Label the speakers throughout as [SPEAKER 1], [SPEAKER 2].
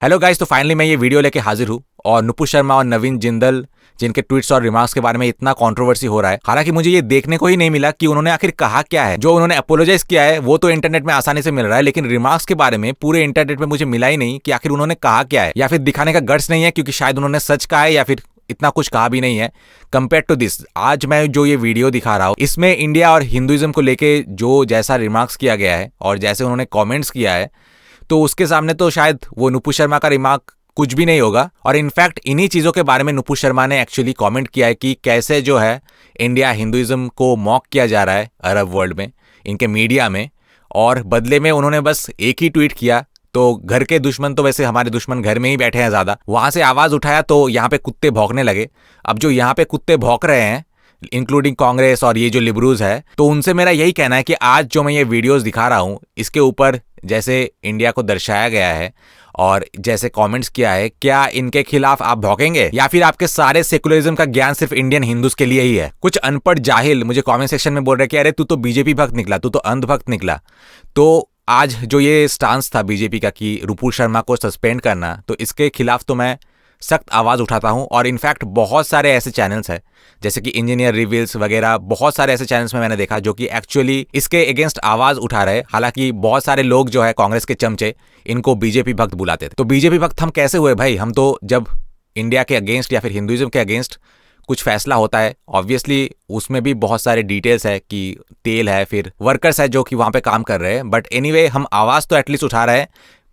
[SPEAKER 1] Hello guys, तो finally मैं ये वीडियो लेके हाजिर हूँ और नुपुर शर्मा और नवीन जिंदल जिनके ट्वीट्स और रिमार्क्स के बारे में इतना कंट्रोवर्सी हो रहा है। हालांकि मुझे ये देखने को ही नहीं मिला कि उन्होंने आखिर कहा क्या है। जो उन्होंने अपोलोजाइज किया है वो तो इंटरनेट में आसानी से मिल रहा है, लेकिन रिमार्क्स के बारे में पूरे इंटरनेट में मुझे मिला ही नहीं कि आखिर उन्होंने कहा क्या है, या फिर दिखाने का गट्स नहीं है क्योंकि शायद उन्होंने सच कहा है या फिर इतना कुछ कहा भी नहीं है। कंपेयर टू दिस, आज मैं जो ये वीडियो दिखा रहा हूँ इसमें इंडिया और हिंदुइज्म को लेके जो जैसा रिमार्क्स किया गया है और जैसे उन्होंने कॉमेंट्स किया है, तो उसके सामने तो शायद वो नुपुर शर्मा का रिमार्क कुछ भी नहीं होगा। और इनफैक्ट इन्हीं चीजों के बारे में नुपुर शर्मा ने एक्चुअली कमेंट किया है कि कैसे जो है इंडिया हिंदुइज्म को मॉक किया जा रहा है अरब वर्ल्ड में, इनके मीडिया में। और बदले में उन्होंने बस एक ही ट्वीट किया, तो घर के दुश्मन तो वैसे हमारे दुश्मन घर में ही बैठे हैं ज्यादा, वहां से आवाज उठाया तो यहाँ पे कुत्ते भौंकने लगे। अब जो यहाँ पे कुत्ते भौंक रहे हैं इंक्लूडिंग कांग्रेस और ये जो लिबरूज है, तो उनसे मेरा यही कहना है कि आज जो मैं ये वीडियोस दिखा रहा हूं इसके ऊपर जैसे इंडिया को दर्शाया गया है और जैसे कमेंट्स किया है, क्या इनके खिलाफ आप भौंकेंगे या फिर आपके सारे सेकुलरिज्म का ज्ञान सिर्फ इंडियन हिंदूज के लिए ही है? कुछ अनपढ़ जाहिल मुझे कमेंट सेक्शन में बोल रहे कि अरे तू तो बीजेपी भक्त निकला, तू तो अंधभक्त निकला। तो आज जो ये स्टांस था बीजेपी का कि नुपुर शर्मा को सस्पेंड करना, तो इसके खिलाफ तो मैं सख्त आवाज उठाता हूं। और इनफैक्ट बहुत सारे ऐसे चैनल्स हैं जैसे कि इंजीनियर रिवील्स वगैरह, बहुत सारे ऐसे चैनल्स में मैंने देखा जो कि एक्चुअली इसके अगेंस्ट आवाज उठा रहे। हालांकि बहुत सारे लोग जो है कांग्रेस के चमचे इनको बीजेपी भक्त बुलाते थे। तो बीजेपी भक्त हम कैसे हुए भाई? हम तो जब इंडिया के अगेंस्ट या फिर हिंदुइज्म के अगेंस्ट कुछ फैसला होता है, ऑब्वियसली उसमें भी बहुत सारे डिटेल्स है कि तेल है, फिर वर्कर्स है जो कि वहां पे काम कर रहे हैं। बट एनीवे, हम आवाज तो एटलीस्ट उठा रहे हैं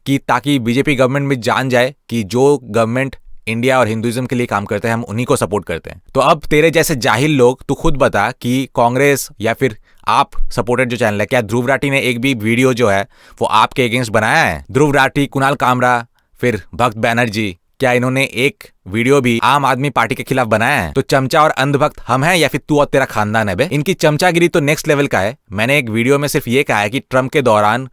[SPEAKER 1] कि ताकि बीजेपी गवर्नमेंट में जान जाए कि जो गवर्नमेंट इंडिया और हिंदुइज्म के लिए काम करते हैं हम उन्हीं को सपोर्ट करते हैं। तो अब तेरे जैसे जाहिल लोग, तू खुद बता कि कांग्रेस या फिर आप सपोर्टेड जो चैनल है, क्या ध्रुव राठी ने एक भी वीडियो जो है वो आपके अगेंस्ट बनाया है? ध्रुव राठी, कुणाल कामरा, फिर भक्त बैनर्जी, क्या इन्होंने एक वीडियो भी आम आदमी पार्टी के खिलाफ बनाया है? तो चमचा और अंधभक्त हम हैं या फिर तू और तेरा खानदान है बे? इनकी चमचागिरी तो नेक्स्ट लेवल का है। मैंने एक वीडियो में सिर्फ ये कहा है कि ट्रम्प के दौरान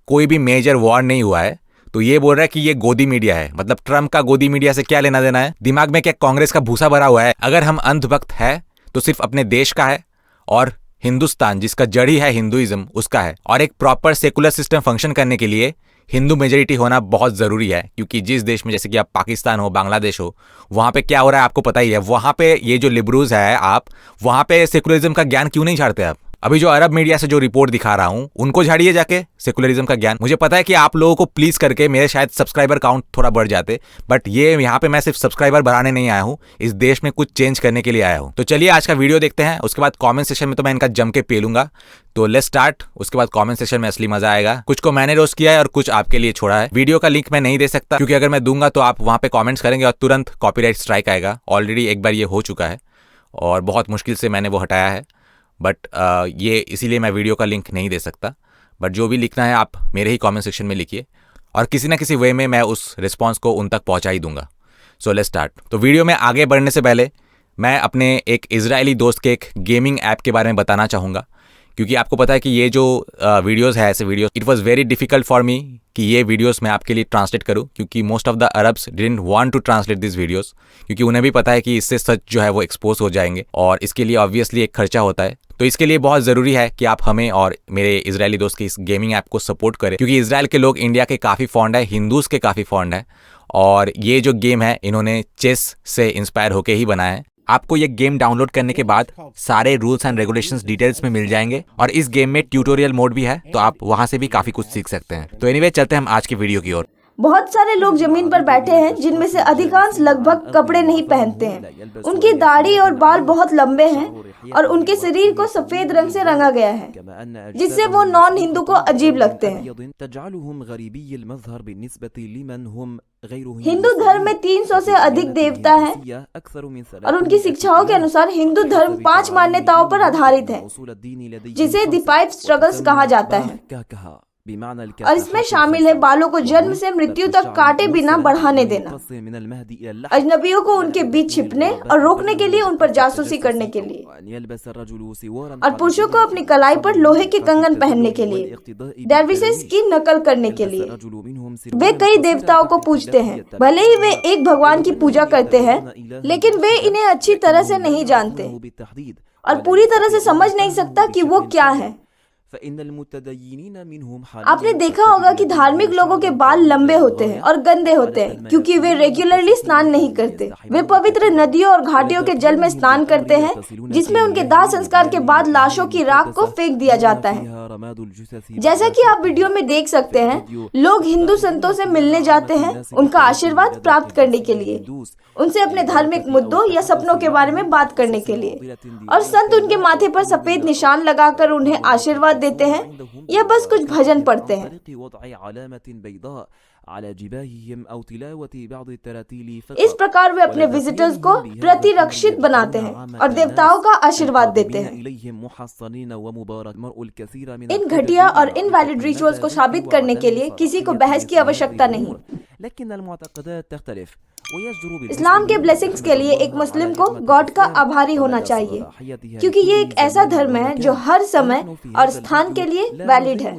[SPEAKER 1] कोई भी मेजर वॉर नहीं हुआ है, तो ये बोल रहा है कि ये गोदी मीडिया है। मतलब ट्रम्प का गोदी मीडिया से क्या लेना देना है? दिमाग में क्या कांग्रेस का भूसा भरा हुआ है? अगर हम अंधभक्त है तो सिर्फ अपने देश का है और हिंदुस्तान जिसका जड़ ही है हिंदुइज्म उसका है। और एक प्रॉपर सेकुलर सिस्टम फंक्शन करने के लिए हिंदू मेजोरिटी होना बहुत जरूरी है, क्योंकि जिस देश में जैसे कि आप पाकिस्तान हो, बांग्लादेश हो, वहां पे क्या हो रहा है आपको पता ही है। वहां पे ये जो लिबरूज है, आप वहां पे सेकुलरिज्म का ज्ञान क्यों नहीं झाड़ते आप? अभी जो अरब मीडिया से जो रिपोर्ट दिखा रहा हूं उनको झाड़िए जाके सेकुलरिज्म का ज्ञान। मुझे पता है कि आप लोगों को प्लीज करके मेरे शायद सब्सक्राइबर काउंट थोड़ा बढ़ जाते, बट ये यहाँ पे मैं सिर्फ सब्सक्राइबर बढ़ाने नहीं आया हूँ, इस देश में कुछ चेंज करने के लिए आया हूँ। तो चलिए आज का वीडियो देखते हैं, उसके बाद कॉमेंट सेक्शन में तो मैं इनका जम के पेलूंगा। तो लेट्स स्टार्ट। उसके बाद कमेंट सेक्शन में असली मजा आएगा। कुछ को मैंने रोस्ट किया है और कुछ आपके लिए छोड़ा है। वीडियो का लिंक मैं नहीं दे सकता क्योंकि अगर मैं दूंगा तो आप वहां पे कमेंट्स करेंगे और तुरंत कॉपीराइट स्ट्राइक आएगा। ऑलरेडी एक बार ये हो चुका है और बहुत मुश्किल से मैंने वो हटाया है, बट ये इसीलिए मैं वीडियो का लिंक नहीं दे सकता। बट जो भी लिखना है आप मेरे ही कमेंट सेक्शन में लिखिए और किसी ना किसी वे में मैं उस रिस्पॉन्स को उन तक पहुंचा ही दूंगा। So let's start. तो वीडियो में आगे बढ़ने से पहले मैं अपने एक इजरायली दोस्त के एक गेमिंग ऐप के बारे में बताना चाहूँगा, क्योंकि आपको पता है कि ये जो वीडियोस है, ऐसे videos, it was very difficult for me कि ये वीडियोस मैं आपके लिए ट्रांसलेट करूं, क्योंकि most of the Arabs didn't want to translate this videos, क्योंकि उन्हें भी पता है कि इससे सच जो है वो एक्सपोज हो जाएंगे और इसके लिए ऑब्वियसली एक खर्चा होता है। तो इसके लिए बहुत ज़रूरी है कि आप हमें और मेरे इजरायली दोस्त की इस गेमिंग ऐप को सपोर्ट करें, क्योंकि इजराइल के लोग इंडिया के काफ़ी फॉन्ड है, हिंदूज़ के काफ़ी फॉन्ड है। और ये जो गेम है इन्होंने चेस से इंस्पायर होकर ही बनाया है। आपको ये गेम डाउनलोड करने के बाद सारे रूल्स एंड रेगुलेशंस डिटेल्स में मिल जाएंगे और इस गेम में ट्यूटोरियल मोड भी है, तो आप वहां से भी काफी कुछ सीख सकते हैं। तो एनीवे चलते हैं हम आज की वीडियो की ओर।
[SPEAKER 2] बहुत सारे लोग जमीन पर बैठे हैं जिनमें से अधिकांश लगभग कपड़े नहीं पहनते हैं। उनकी दाढ़ी और बाल बहुत लंबे हैं और उनके शरीर को सफेद रंग से रंगा गया है, जिससे वो नॉन हिंदू को अजीब लगते हैं। हिंदू धर्म में 300 से अधिक देवता हैं और उनकी शिक्षाओं के अनुसार हिंदू धर्म 5 मान्यताओं पर आधारित है, जिसे द 5 स्ट्रगल्स कहा जाता है। और इसमें शामिल है बालों को जन्म से मृत्यु तक काटे बिना बढ़ाने देना, अजनबियों को उनके बीच छिपने और रोकने के लिए उन पर जासूसी करने के लिए, और पुरुषों को अपनी कलाई पर लोहे के कंगन पहनने के लिए, डर्विशेस की नकल करने के लिए। वे कई देवताओं को पूजते हैं। भले ही वे एक भगवान की पूजा करते हैं, लेकिन वे इन्हें अच्छी तरह से नहीं जानते और पूरी तरह से समझ नहीं सकता कि वो क्या है। आपने देखा होगा कि धार्मिक लोगों के बाल लंबे होते हैं और गंदे होते हैं क्योंकि वे रेगुलरली स्नान नहीं करते। वे पवित्र नदियों और घाटियों के जल में स्नान करते हैं जिसमें उनके दाह संस्कार के बाद लाशों की राख को फेंक दिया जाता है। जैसा कि आप वीडियो में देख सकते हैं, लोग हिंदू संतों से मिलने जाते हैं उनका आशीर्वाद प्राप्त करने के लिए, उनसे अपने धार्मिक मुद्दों या सपनों के बारे में बात करने के लिए, और संत उनके माथे पर सफेद निशान लगाकर उन्हें आशीर्वाद देते हैं या बस कुछ भजन पढ़ते हैं। इस प्रकार वे अपने विजिटर्स को प्रतिरक्षित बनाते हैं और देवताओं का आशीर्वाद देते हैं। इन घटिया और इनवैलिड रिचुअल्स को साबित करने के लिए किसी को बहस की आवश्यकता नहीं। इस्लाम के ब्लेसिंग्स के लिए एक मुस्लिम को गॉड का आभारी होना चाहिए क्योंकि ये एक ऐसा धर्म है जो हर समय और स्थान के लिए वैलिड है।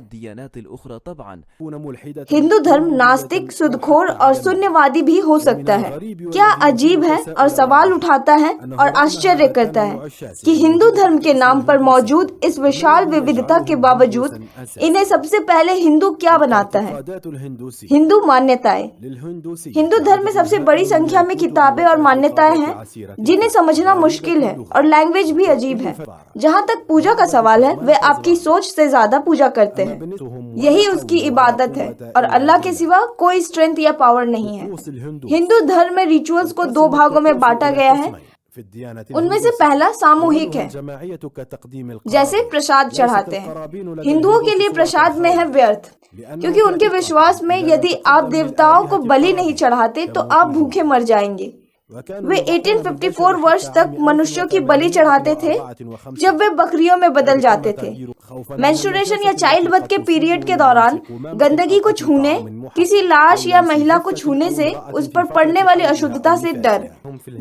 [SPEAKER 2] हिंदू धर्म नास्तिक, सुदखोर और शून्यवादी भी हो सकता है। क्या अजीब है और सवाल उठाता है और आश्चर्य करता है कि हिंदू धर्म के नाम पर मौजूद इस विशाल विविधता के बावजूद इन्हें सबसे पहले हिंदू क्या बनाता है? हिंदू मान्यताएं। हिंदू धर्म में सबसे बड़ी संख्या में किताबें और मान्यताएं हैं जिन्हें समझना मुश्किल है और लैंग्वेज भी अजीब है। जहाँ तक पूजा का सवाल है, वे आपकी सोच से ज्यादा पूजा करते हैं। यही उसकी इबादत है और अल्लाह के सिवा कोई स्ट्रेंथ या पावर नहीं है। हिंदू धर्म में रिचुअल्स को दो भागों में बांटा गया है। उनमें से पहला सामूहिक है, जैसे प्रसाद चढ़ाते हैं। हिंदुओं के लिए प्रसाद में है व्यर्थ, क्योंकि उनके विश्वास में यदि आप देवताओं को बलि नहीं चढ़ाते तो आप भूखे मर जाएंगे। वे 1854 वर्ष तक मनुष्यों की बलि चढ़ाते थे जब वे बकरियों में बदल जाते थे। मेंस्ट्रुएशन या चाइल्ड बर्थ के पीरियड के दौरान गंदगी को छूने, किसी लाश या महिला को छूने से उस पर पड़ने वाली अशुद्धता से डर।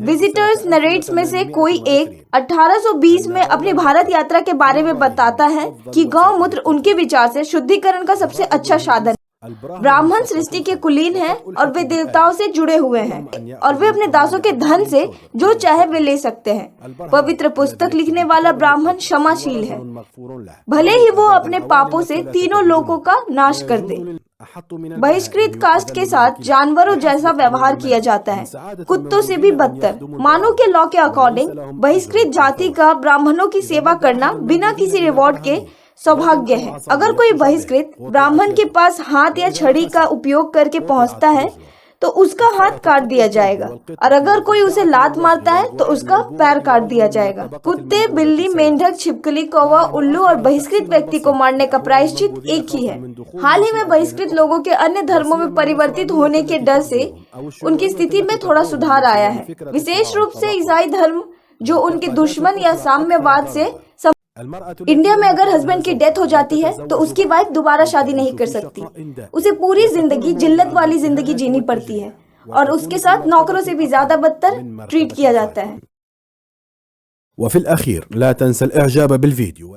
[SPEAKER 2] विजिटर्स नरेट्स में से कोई एक 1820 में अपनी भारत यात्रा के बारे में बताता है कि गौमूत्र उनके विचार से शुद्धिकरण का सबसे अच्छा साधन। ब्राह्मण सृष्टि के कुलीन हैं और वे देवताओं से जुड़े हुए हैं और वे अपने दासों के धन से जो चाहे वे ले सकते हैं। पवित्र पुस्तक लिखने वाला ब्राह्मण क्षमाशील है, भले ही वो अपने पापों से तीनों लोगों का नाश कर दे। बहिष्कृत कास्ट के साथ जानवरों जैसा व्यवहार किया जाता है, कुत्तों से भी बदतर। मानव के लॉ के अकॉर्डिंग बहिष्कृत जाति का ब्राह्मणों की सेवा करना बिना किसी रिवॉर्ड के सौभाग्य है। अगर कोई बहिष्कृत ब्राह्मण के पास हाथ या छड़ी का उपयोग करके पहुंचता है तो उसका हाथ काट दिया जाएगा, और अगर कोई उसे लात मारता है तो उसका पैर काट दिया जाएगा। कुत्ते, बिल्ली, मेंढक, छिपकली, कौवा, उल्लू और बहिष्कृत व्यक्ति को मारने का प्रायश्चित एक ही है। हाल ही में बहिष्कृत लोगों के अन्य धर्मों में परिवर्तित होने के डर से उनकी स्थिति में थोड़ा सुधार आया है, विशेष रूप से ईसाई धर्म जो उनके दुश्मन या साम्यवाद से। इंडिया में अगर हस्बैंड की डेथ हो जाती है तो उसकी वाइफ दोबारा शादी नहीं कर सकती। उसे पूरी जिंदगी जिल्लत वाली जिंदगी जीनी पड़ती है और उसके साथ नौकरों से भी ज्यादा बदतर ट्रीट किया जाता है।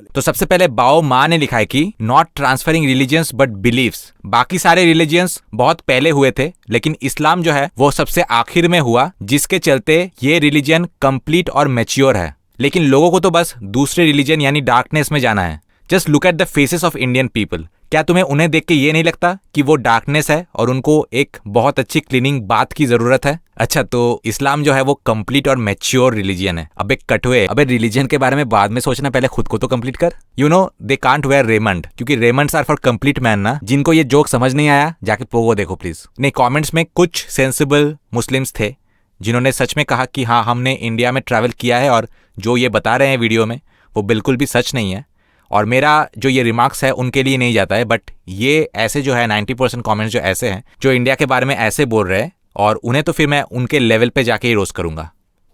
[SPEAKER 1] तो सबसे पहले बाओ मा ने लिखा है कि not transferring religions but beliefs. बाकी सारे रिलीजियंस बहुत पहले हुए थे, लेकिन इस्लाम जो है वो सबसे आखिर में हुआ, जिसके चलते ये रिलीजन कंप्लीट और मैच्योर है। लेकिन लोगों को तो बस दूसरे रिलीजन यानी डार्कनेस में जाना है। Just look at the faces of Indian people. क्या तुम्हें उन्हें देख के ये नहीं लगता कि वो डार्कनेस है और उनको एक बहुत अच्छी क्लीनिंग बाथ की जरूरत है? अच्छा, तो इस्लाम जो है वो कंप्लीट और मैच्योर रिलीजन है। अब एक कटवे, अबे रिलीजन के बारे में बाद में सोचना, पहले खुद को तो कंप्लीट कर। You know they can't wear Raymond, क्योंकि Raymonds are for complete man ना। जिनको ये जोक समझ नहीं आया जाके पोगो देखो प्लीज। नहीं, कॉमेंट्स में कुछ सेंसिबल मुस्लिम्स थे जिन्होंने सच में कहा कि हाँ, हमने इंडिया में ट्रैवल किया है और जो ये बता रहे हैं वीडियो में वो बिल्कुल भी सच नहीं है। और मेरा जो ये रिमार्क्स है उनके लिए नहीं जाता है, बट ये ऐसे जो है 90% कमेंट्स जो ऐसे हैं जो इंडिया के बारे में ऐसे बोल रहे हैं, और उन्हें तो फिर मैं उनके लेवल पे जाके ही रोस्ट करूंगा।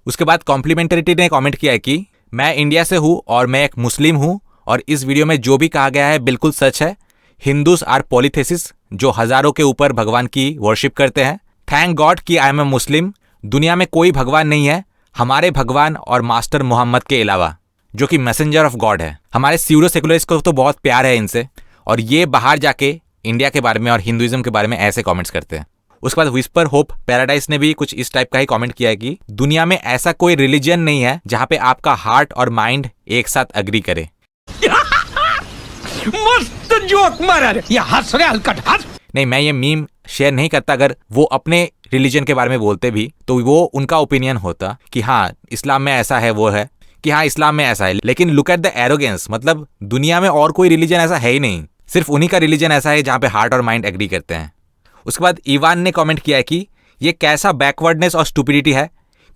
[SPEAKER 1] उसके बाद कॉम्प्लीमेंटरिटी ने कमेंट किया है कि मैं इंडिया से हूँ और मैं एक मुस्लिम हूँ और इस वीडियो में जो भी कहा गया है बिल्कुल सच है। हिंदूज आर पॉलीथेसिस, जो हजारों के ऊपर भगवान की वर्शिप करते हैं। थैंक गॉड कि आई एम ए मुस्लिम। दुनिया में कोई भगवान नहीं है हमारे भगवान और मास्टर मोहम्मद के अलावा, जो कि मैसेंजर ऑफ गॉड है। हमारे स्यूडो सेकुलरिस्ट को तो बहुत प्यार है इनसे, और ये बाहर जाके इंडिया के बारे में और हिंदुइज्म के बारे में ऐसे कमेंट्स करते हैं। उसके बाद विस्पर होप पैराडाइज ने भी कुछ इस टाइप का ही कमेंट किया है कि दुनिया में ऐसा कोई रिलीजन नहीं है जहां पे आपका हार्ट और माइंड एक साथ अग्री करे।
[SPEAKER 3] मस्त जोक मारा रे, ये हंस रे हलकट हंस।
[SPEAKER 1] नहीं, मैं ये मीम शेयर नहीं करता अगर वो अपने रिलीजन के बारे में बोलते भी तो वो उनका ओपिनियन होता कि हाँ इस्लाम में ऐसा है, वो है कि हाँ इस्लाम में ऐसा है। लेकिन लुक एट द एरोगेंस, मतलब दुनिया में और कोई रिलीजन ऐसा है ही नहीं, सिर्फ उन्हीं का रिलीजन ऐसा है जहाँ पे हार्ट और माइंड एग्री करते हैं। उसके बाद इवान ने कमेंट किया है कि ये कैसा बैकवर्डनेस और स्टुपिडिटी है,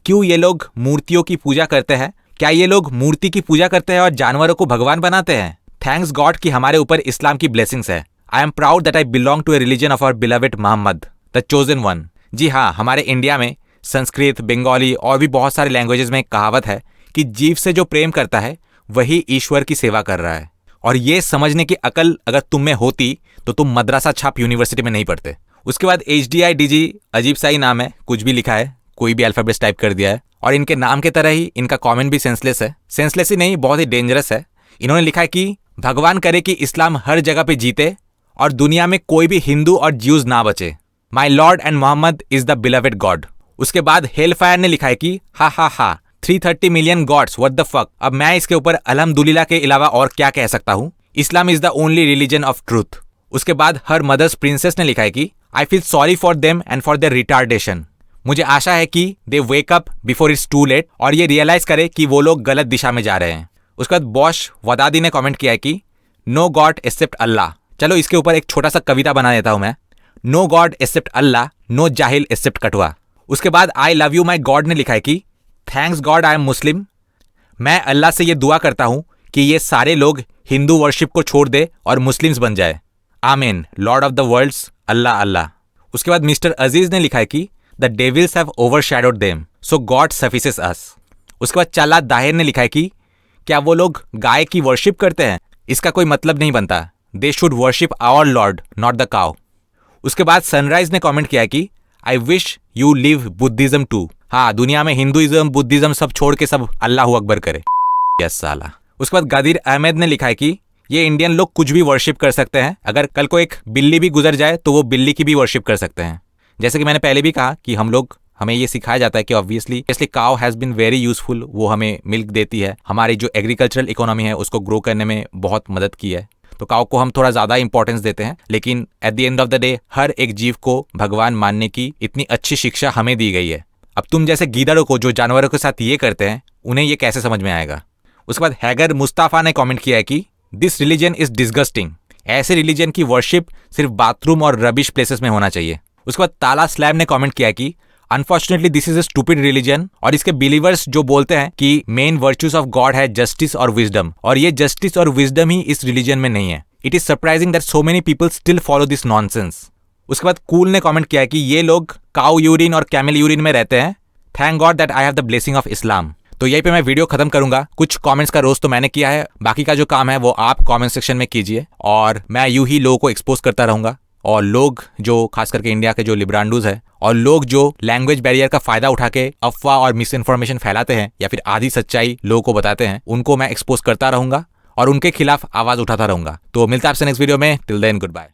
[SPEAKER 1] क्यों ये लोग मूर्तियों की पूजा करते हैं, क्या ये लोग मूर्ति की पूजा करते हैं और जानवरों को भगवान बनाते हैं। थैंक्स गॉड कि हमारे ऊपर इस्लाम की ब्लेसिंग्स है। I am proud that I belong to a religion of our beloved Mohammad the chosen one. जी हाँ, हमारे इंडिया में संस्कृत, बंगाली और भी बहुत सारे लैंग्वेजेस में एक कहावत है कि जीव से जो प्रेम करता है वही ईश्वर की सेवा कर रहा है। और ये समझने की अकल अगर तुम में होती तो तुम मद्रासा छाप यूनिवर्सिटी में नहीं पढ़ते। उसके बाद HDIDG, अजीब सा ही नाम है, कुछ भी लिखा है, कोई भी अल्फाबेट्स टाइप कर दिया है। और इनके नाम के तरह ही इनका कमेंट भी सेंसलेस है। सेंसलेस ही नहीं, बहुत ही डेंजरस है। इन्होंने लिखा है कि भगवान करे कि इस्लाम हर जगह पे जीते और दुनिया में कोई भी हिंदू और ज्यूज ना बचे। My lord and Mohammed is the beloved God. उसके बाद हेलफायर ने लिखा है कि हा 330 million gods, what the fuck. अब मैं इसके ऊपर अल्हम्दुलिल्लाह के अलावा और क्या कह सकता हूँ। Islam is the only religion of truth. उसके बाद हर मदर्स प्रिंसेस ने लिखा है कि I feel sorry for them and for their retardation. मुझे आशा है कि they wake up before it's too late और ये रियलाइज करे कि वो लोग गलत दिशा में जा रहे हैं। उसके बाद बॉश वदादी ने कमेंट किया है कि नो गॉड एक्सेप्ट अल्लाह। चलो इसके ऊपर एक छोटा सा कविता बना देता हूं मैं। नो गॉड एक्सेप्ट अल्लाह, नो जाहिल एक्सेप्ट कटवा। उसके बाद I love you my God ने लिखा है कि थैंक्स गॉड आई एम मुस्लिम। मैं अल्लाह से ये दुआ करता हूं कि ये सारे लोग हिंदू वर्शिप को छोड़ दे और मुस्लिम्स बन जाए। आमीन, lord of the worlds, Allah Allah. उसके बाद मिस्टर अजीज ने लिखा है कि the devils have overshadowed them so God suffices us. उसके बाद चला दाहिर ने लिखा है कि क्या वो लोग गाय की वर्शिप करते हैं? इसका कोई मतलब नहीं बनता। They should worship our lord, not the cow. उसके बाद सनराइज ने कमेंट किया कि I wish you live Buddhism too. हाँ, दुनिया में हिंदुइज्म, बुद्धिज्म सब छोड़ के सब अल्लाह अकबर करे। यस साला। उसके बाद गदीर अहमद ने लिखा है कि ये इंडियन लोग कुछ भी वर्शिप कर सकते हैं। अगर कल को एक बिल्ली भी गुजर जाए तो वो बिल्ली की भी वर्शिप कर सकते हैं। जैसे कि मैंने पहले भी कहा कि हमें ये सिखाया जाता है कि obviously cow has been very useful. वो हमें मिल्क देती है, हमारी जो एग्रीकल्चरल इकोनॉमी है उसको ग्रो करने में बहुत मदद की है। तो काउ को हम थोड़ा ज़्यादा इंपॉर्टेंस देते हैं, लेकिन at the end of the day हर एक जीव को भगवान मानने की इतनी अच्छी शिक्षा हमें दी गई है। अब तुम जैसे गीदड़ों को जो जानवरों के साथ ये करते हैं, उन्हें ये कैसे समझ में आएगा। उसके बाद हैगर मुस्ताफा ने कमेंट किया है कि दिस रिलीजन इज डिस्गस्टिंग। ऐसे रिलीजन की वर्शिप सिर्फ बाथरूम और रबिश प्लेसेस में होना चाहिए। उसके बाद ताला स्लैब ने कमेंट किया कि unfortunately this is a stupid religion और इसके बिलीवर्स जो बोलते हैं कि मेन वर्च्यूज ऑफ गॉड है जस्टिस और विजडम, और ये जस्टिस और विजडम ही इस रिलीजन में नहीं है। It is surprising that so many people still follow this nonsense. उसके बाद कूल ने कमेंट किया कि ये लोग काउ यूरिन और कैमल यूरिन में रहते हैं। Thank God that I have the blessing of Islam. तो यहीं पे मैं वीडियो खत्म करूंगा। कुछ कमेंट्स का रोस्ट तो मैंने किया है, बाकी का जो काम है वो आप कमेंट सेक्शन में कीजिए और मैं यूं ही लोगों को एक्सपोज करता रहूंगा। और लोग जो खास करके इंडिया के जो लिब्रांडूज है और लोग जो लैंग्वेज बैरियर का फायदा उठा के अफवाह और मिस इन्फॉर्मेशन फैलाते हैं या फिर आधी सच्चाई लोगों को बताते हैं, उनको मैं एक्सपोज करता रहूंगा और उनके खिलाफ आवाज उठाता रहूंगा। तो मिलता है आपसे नेक्स्ट वीडियो में। Till then good bye.